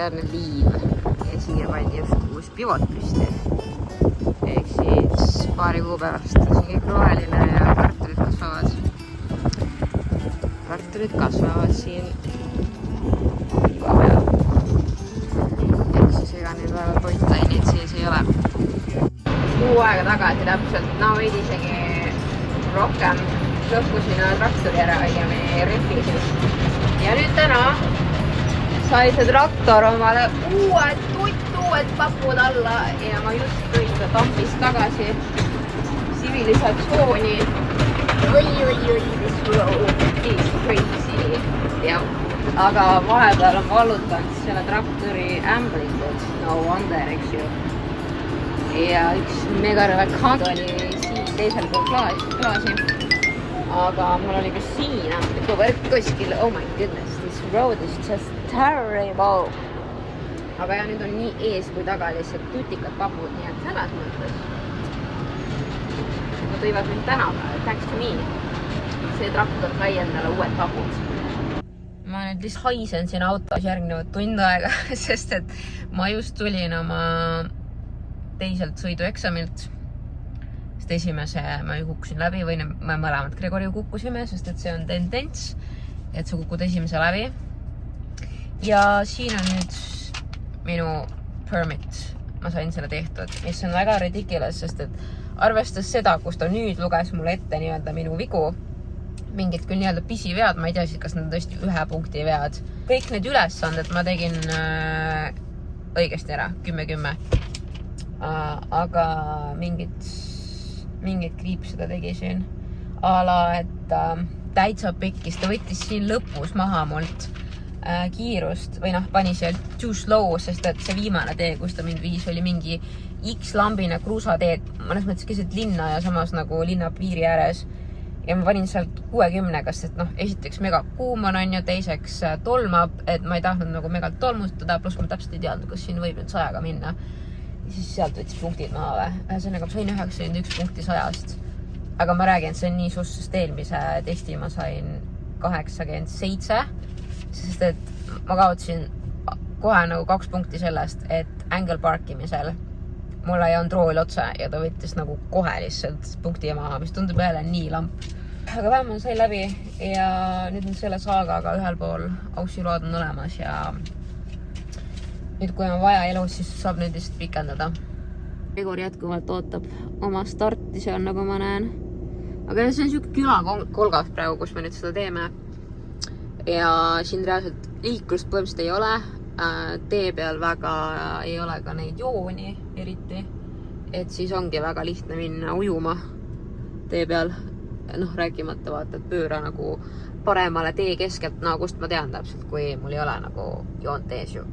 reaalne liiv ja siia pandi just uus pivot püsti. Ehk siis paari kuu pärast on siin kõik roheline ja kartulid kasvavad siin ka peal. Ehk siis ega neil väga toitaineid sees ei ole. Kuu aega tagasi täpselt, veidi isegi rohkem lõhkusin traktori ära õigemini rühvi siis. Ja nüüd täna sai see traktor omale uued papud alla ja ma just tõin ta tampist tagasi tsivilisatsiooni. This road is crazy. Ja, aga vahepeal on vallutanud selle traktori ämblikud. No wonder, eks ju. Ja üks megarevakant oli siin teisel pool klaasi. Aga mul oli ka siin ämbliku võrk kuskil. Oh my goodness, this road is just terrible. Aga ja nüüd on nii ees kui taga lihtsalt tutikad papud, nii et selles mõttes. Nad võivad mind tänapäeval, thanks to me. See traktor sai endale uued papud. Ma nüüd lihtsalt haisen siin autos järgnevad tund aega, sest et ma just tulin oma teiselt sõidueksamilt. Sest esimese ma ju kukkusin läbi või me mõlemad Gregori kukkusime, sest et see on tendents, et sa kukud esimese läbi. Ja siin on nüüd minu permit. Ma sain selle tehtud, mis on väga ridiculous, sest et arvestas seda, kus ta nüüd luges mulle ette nii-öelda minu vigu. Mingid küll nii-öelda pisivead, ma ei tea siis, kas need on tõesti 1 punkti vead. Kõik need ülesanded ma tegin õigesti ära, 10-10. Aga mingid kriips seda tegi siin. Ala, et täitsa pekkis. Ta võttis siin lõpus maha mult kiirust või pani seal too slow, sest et see viimane tee, kus ta mind viis, oli mingi X-lambine kruusateed. Mõnes mõttes keset linna ja samas nagu linna piiri ääres. Ja ma panin sealt 60, kas et esiteks mega kuum on ja teiseks tolmab, et ma ei tahtnud nagu megalt tolmustada, pluss ma täpselt ei teadnud, kas siin võib nüüd 100-ga minna. Ja siis sealt võttis punktid maha või. Ühesõnaga ma sain 91 punkti 100-st. Aga ma räägin, see on nii sus, sest eelmise testi ma sain 87, sest et ma kaotasin kohe nagu 2 punkti sellest, et angle parkimisel mulle ei olnud rool otse ja ta võttis nagu kohe lihtsalt punkti maha, mis tundub jälle nii lamp. Aga vähemalt sai läbi ja nüüd on selle saagaga ühel pool auksilood on olemas ja nüüd kui on vaja elus, siis saab nüüd lihtsalt pikendada. Gregor jätkuvalt ootab oma starti seal, nagu ma näen. Aga see on siuke külakolgas praegu, kus me nüüd seda teeme. Ja siin reaalselt liiklust põhimõtteliselt ei ole. Tee peal väga ei ole ka neid jooni eriti. Et siis ongi väga lihtne minna ujuma tee peal. Rääkimata vaata, et pööra nagu paremale tee keskelt, kust ma tean täpselt, kui mul ei ole nagu joont ees ju.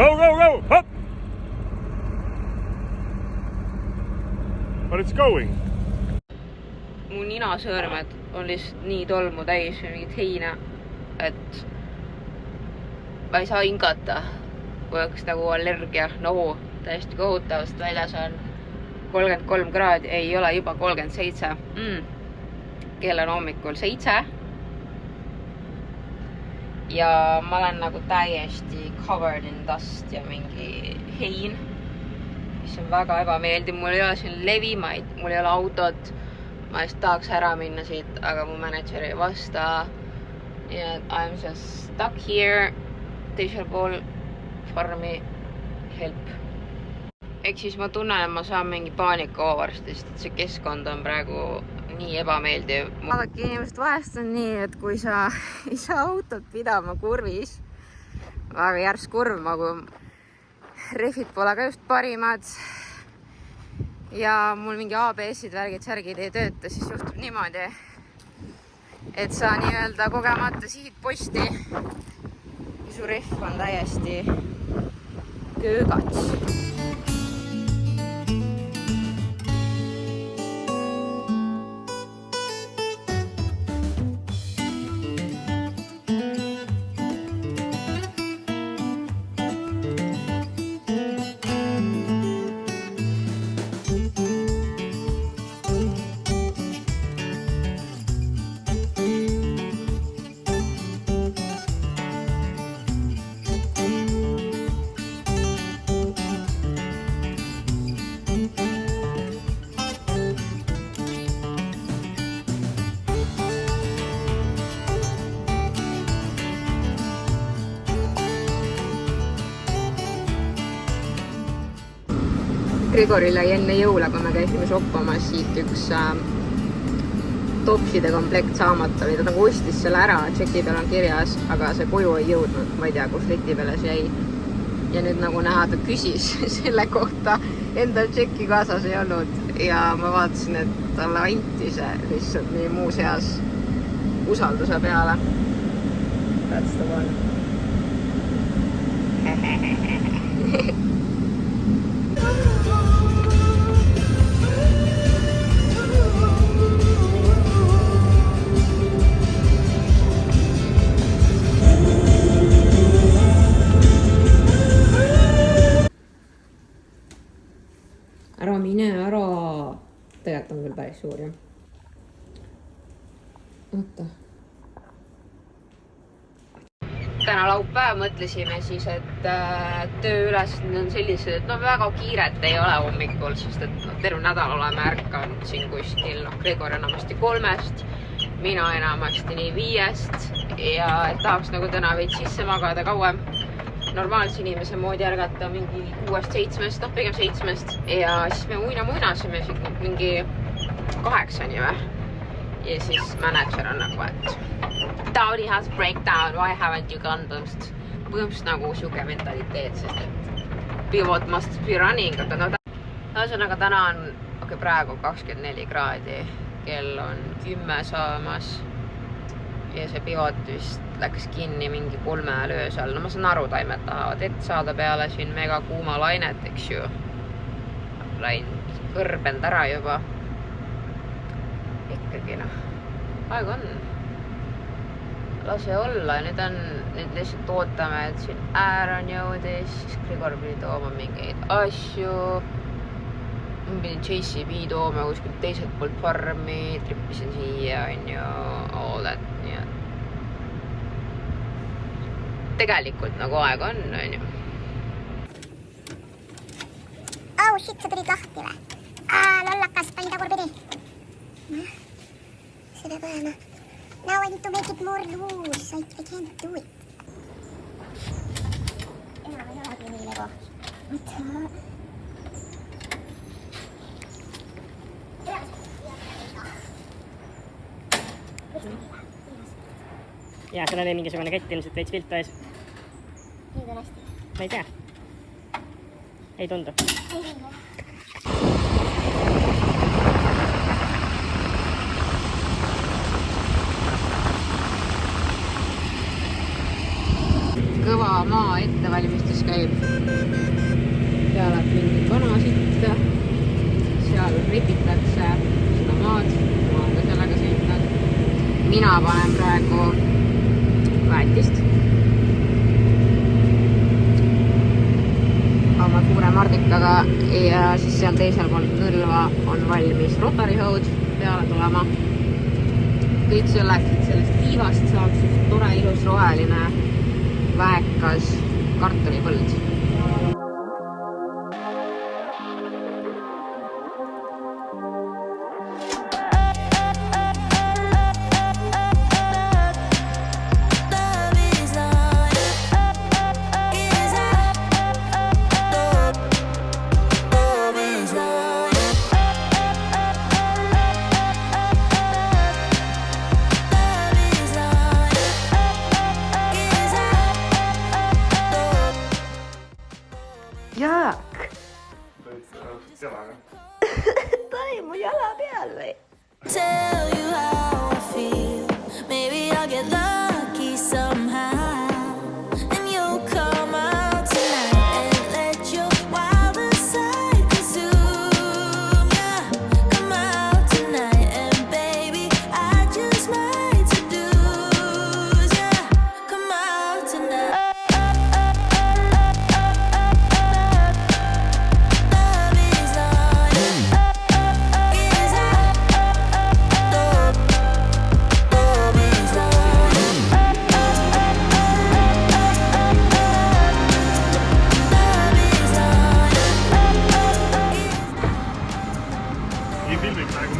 Go! Hop! But it's going. Mu ninasõõrmed on lihtsalt nii tolmu täis või mingit heina, et ma ei saa hingata, kui oleks nagu allergia. Täiesti kohutavast väljas on 33 kraadi, ei ole juba 37. Kell on hommikul 7. Ja ma olen nagu täiesti covered in dust ja mingi hein, mis on väga ebameeldiv. Mul ei ole siin levimaid, mul ei ole autot. Ma just tahaks ära minna siit, aga mu manager ei vasta. Ja I'm just stuck here. Teisel pool farmi help. Eks siis ma tunnen, et ma saan mingi paanika varstist, et see keskkond on praegu nii ebameeldiv. Vaadake, inimest vahest on nii, et kui sa ei saa autot pidama kurvis, väga järs kurv, nagu rehvid pole ka just parimad ja mul mingi ABS-id, värgid, särgid ei tööta, siis juhtub niimoodi, et sa nii-öelda kogemata sihid posti ja su rehv on täiesti köögats. Grigoril jäi enne jõule, kui me käisime shoppamas siit üks topside komplekt saamata või ta nagu ostis selle ära, tšeki peal on kirjas, aga see koju ei jõudnud, ma ei tea, kus leti peale see jäi. Ja nüüd nagu näha, ta küsis selle kohta, endal tšeki kaasas ei olnud ja ma vaatasin, et talle anti see lihtsalt nii muu seas usalduse peale. That's the one. Ära mine ära. Tegelikult on küll päris suur, jah. Oota. Täna laupäev mõtlesime siis, et tööülesanded on sellised, et väga kiiret ei ole hommikul, sest et terve nädal oleme ärkanud siin kuskil, Grigor enamasti 3-st, mina enamasti nii 5-st ja tahaks nagu täna veid sisse magada kauem. Normaalse inimese moodi ärgata mingi 6-7-st, pigem 7-st ja siis me muinasime mingi 8-ni või. Ja siis manager on nagu, et Taudi has breakdown, why haven't you gone tõmst? Põhimõtteliselt nagu siuke mentaliteet, sest et pivot must be running, aga no ühesõnaga täna on praegu 24 kraadi, kell on 10 saamas ja see pivot vist läks kinni mingi 3 öösel. No ma saan aru, taimed tahavad ette saada peale siin mega kuuma lainet, eks ju. Läinud kõrbend ära juba. Ikkagi noh, aeg on. Lase olla ja nüüd lihtsalt ootame, et siin Aaron jõudis, siis Grigor pidi tooma mingeid asju. Ma pidin JCB tooma kuskilt teiselt poolt farmi, trippisin siia, on ju, all that, nii et tegelikult nagu aeg on ju. Oh shit, sa tulid lahti või? Lollakas, pani tagurpidi. Seda päeva. Now I need to make it more loose. I can't do it. Enam ei olegi nii lego. Mida? Jaa, seal oli mingisugune kett ilmselt veits viltu ees. Nüüd on hästi. Ma ei tea. Ei tundu. Ei tundu. Kõva maa ettevalmistus käib. Seal on mingi kanasitta. Seal ripitakse seda maad. Ma olen ka sellega sõitnud. Mina panen praegu väetist. Oma suure mardikaga ja siis seal teisel pool nõlva on valmis rotarihõud peale tulema. Kõik selleks, et sellest tiivast saaks tore ilus roheline väekas kartulipõld. Jaak! Tai mun jala peal või? Tell you how I feel. Maybe I'll get lucky somehow. And you'll come out tonight and let your wilder side consume ya. Come out tonight and baby, I just might seduce ya. Come out tonight.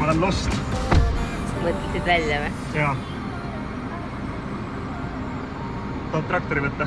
Ma olen lost. Mõtlesid välja või? Jaa. Tahad traktori võtta?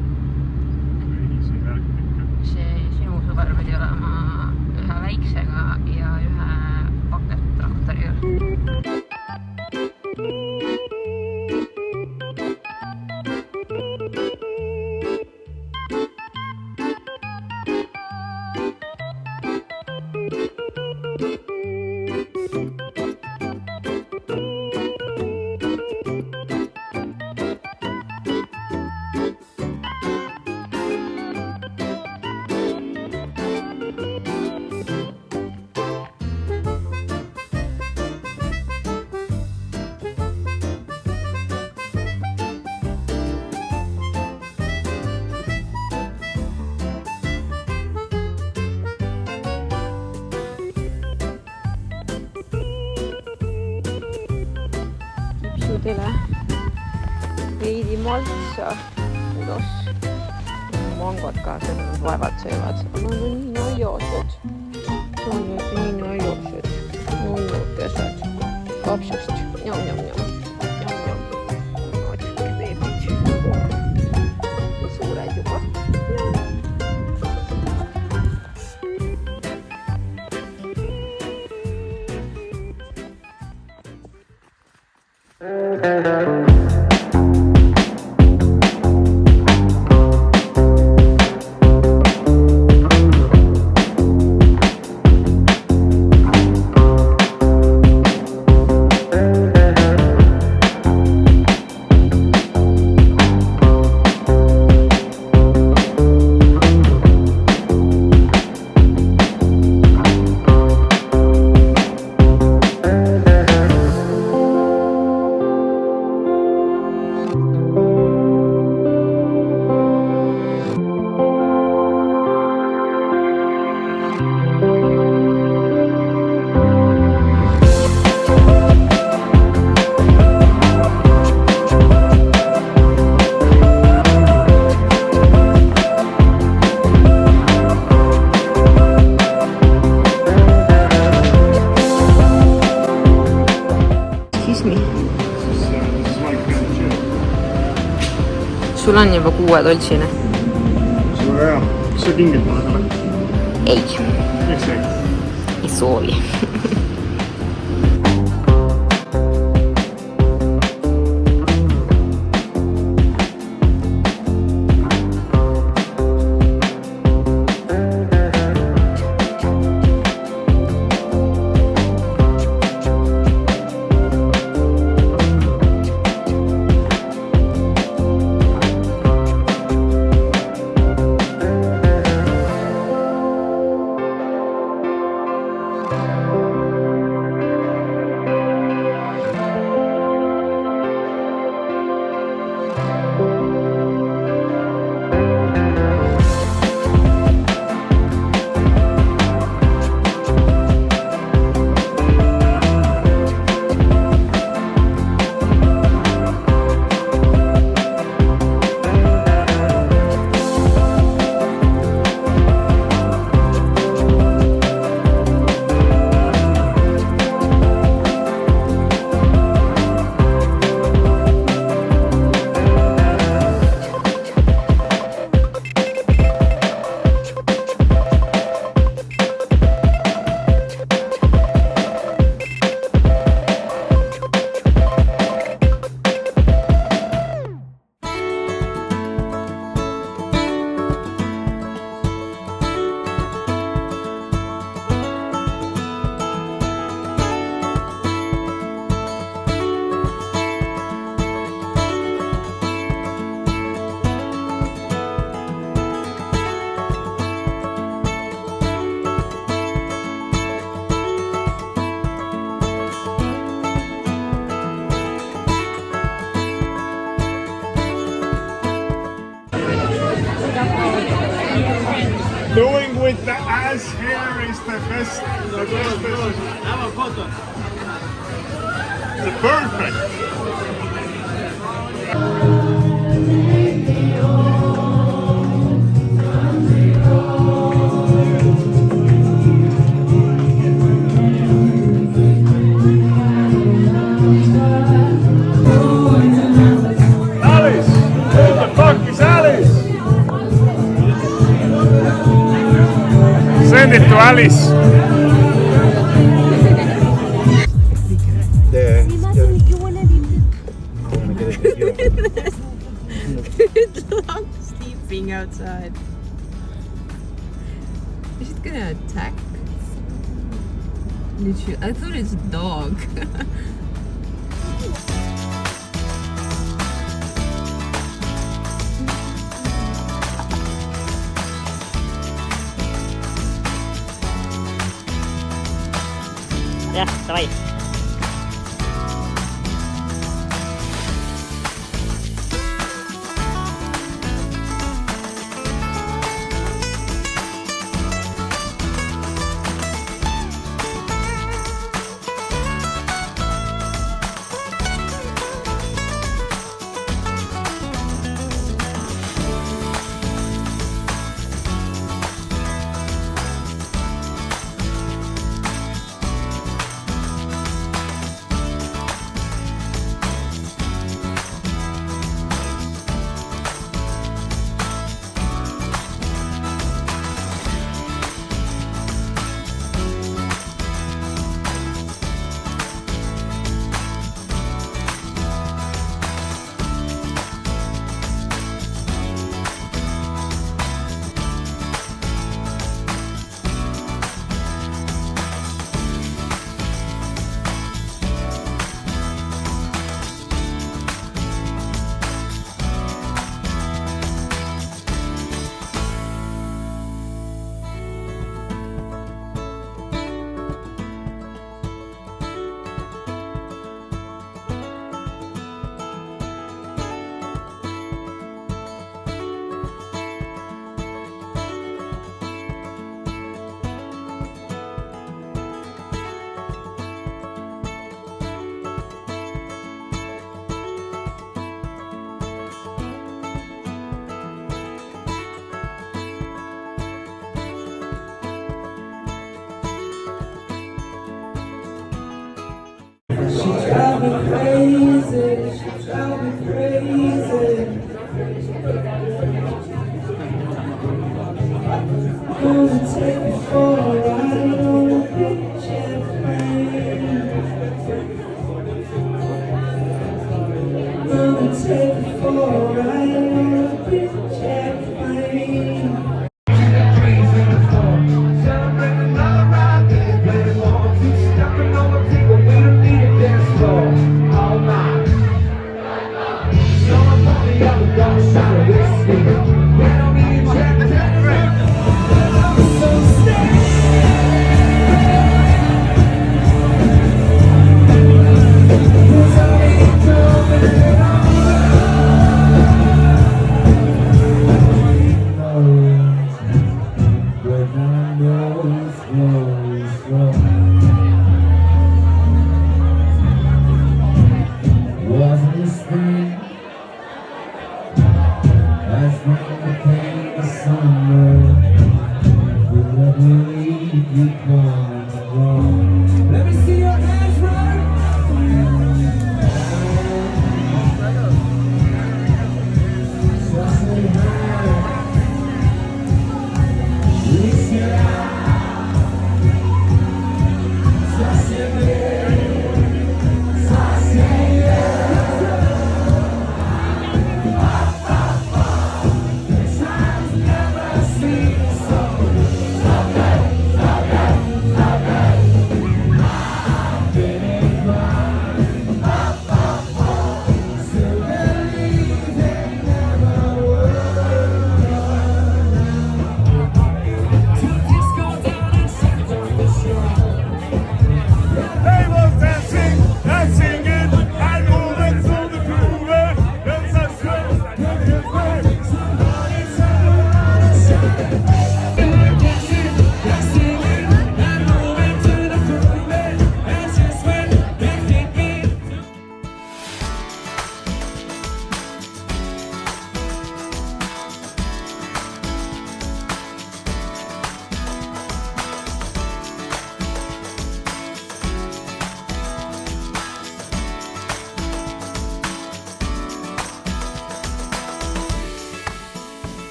poodidele veidi maltsa. Kuidas? Mangod ka, seda nad vaevalt söövad. Nad on nii naljased. On nii naljased. Nunnukesed. Kapsust. Njam. Vaadake beebid. Suured juba. Sul on juba 6 toltsine? See on väga hea. Kas sa kingid mulle selle? Ei. Miks ei? Ei soovi. Doing with the ass hair is the best. The best. Have a photo. The perfect. Alice, who the fuck is Alice? Send it to Alice. Good luck sleeping outside. Is it gonna attack? Literally, I thought it's a dog. Jah, davai.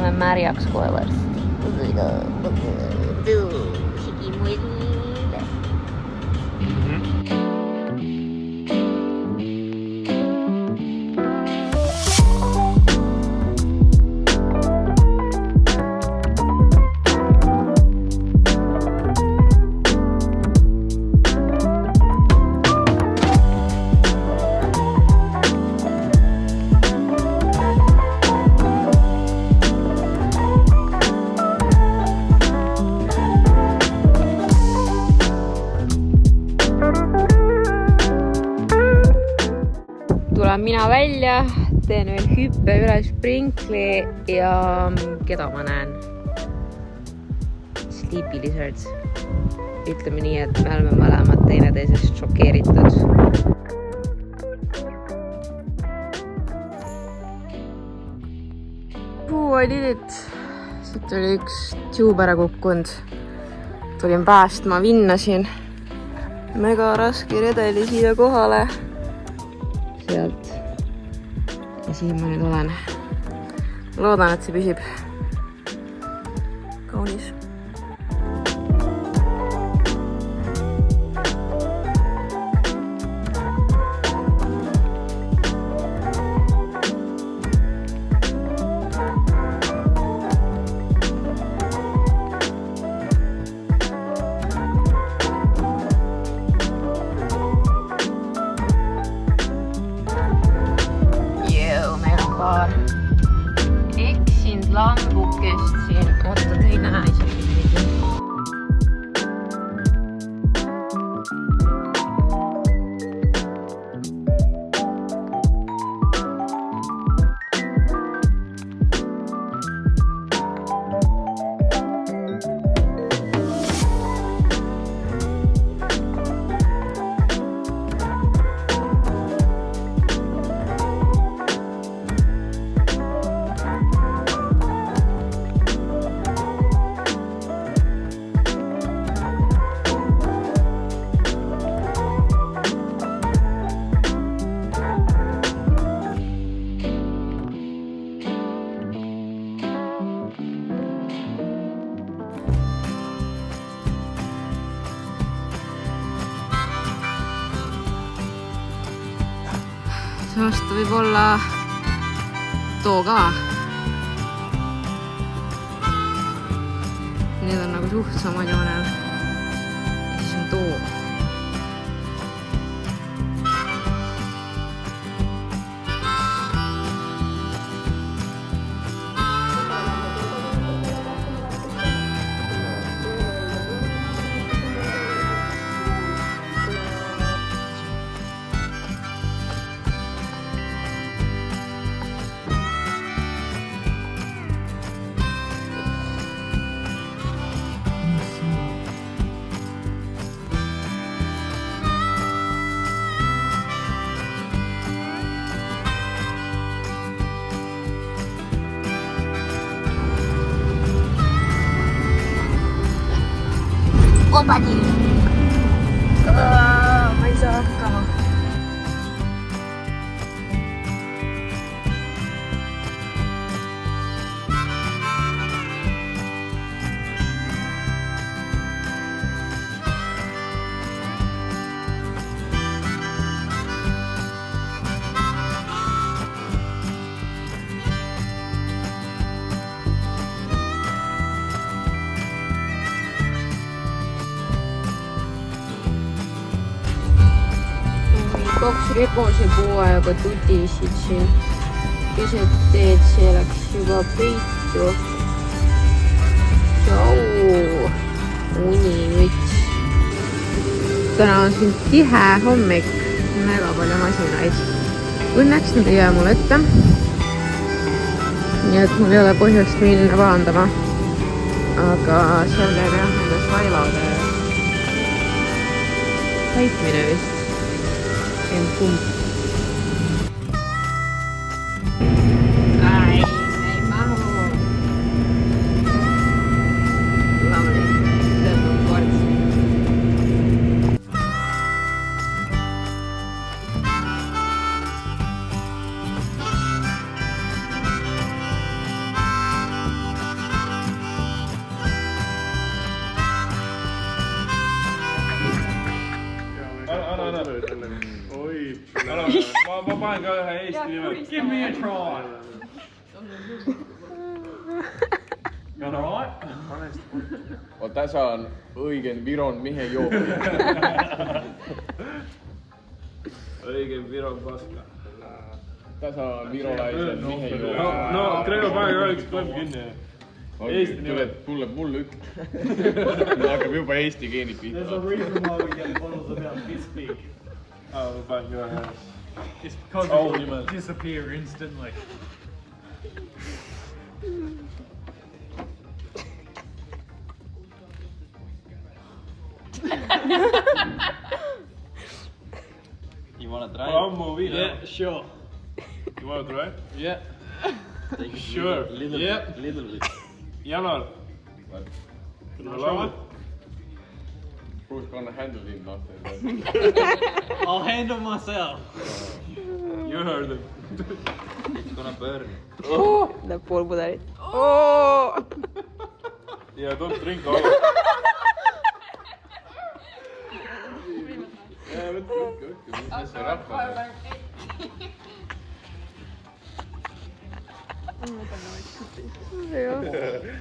Lähme märjaks kohe varsti. tulen mina välja, teen veel hüppe üle sprinkli ja keda ma näen? Sleepy Lizards. Ütleme nii, et me oleme mõlemad teineteisest šokeeritud. I did it. Siit oli üks tube ära kukkunud. Tulin päästma, vinnasin mega raske redeli siia kohale. Sealt. Ja siin ma nüüd olen. Loodan, et see püsib. Kaunis. Eksind lambukest siin, oota, ta ei näe isegi midagi. See aasta võib olla too ka. Need on nagu suht samad joonel. Ja siis on too. Opani! Ma ei saa hakkama. Kaks rebose puuaega tutisid siin keset teed, see läks juba peitu. Tšau, uninuts. Täna on siin tihe hommik, mega palju masinaid. Õnneks nad ei jää mulle ette. Nii et mul ei ole põhjust minna pahandama. Aga seal käib jah nende sailade täitmine vist. Kumb. Ai, ei mahu. Lovely. Tõmbab kordsi. Ma panen ka ühe Eesti nimel. Give me a try. You're alright? Oot, tässä on õigen Viron mihe joopi. Õigen Viron paska. Tässä on virolaisen mihe joopi. No, Kreego pane ka üks klemm kinni. Eesti nimel. Tuleb mulle üks. Hakkab juba Eesti geenid pihta. There's a reason why we get bottles of our this big. Ma panen ka ühe. It's because it will disappear instantly. You wanna try? One movie. Yeah, sure. You wanna try? Yeah. Sure. Little Yep. bit. Little bit. Janar. Can I try? Who's gonna handle him now? I'll handle myself. You heard him. It's gonna burn. Läheb pool pudelit. Oh! Yeah, don't drink all of it. jaa, võtke, mis asja rahva. Jah.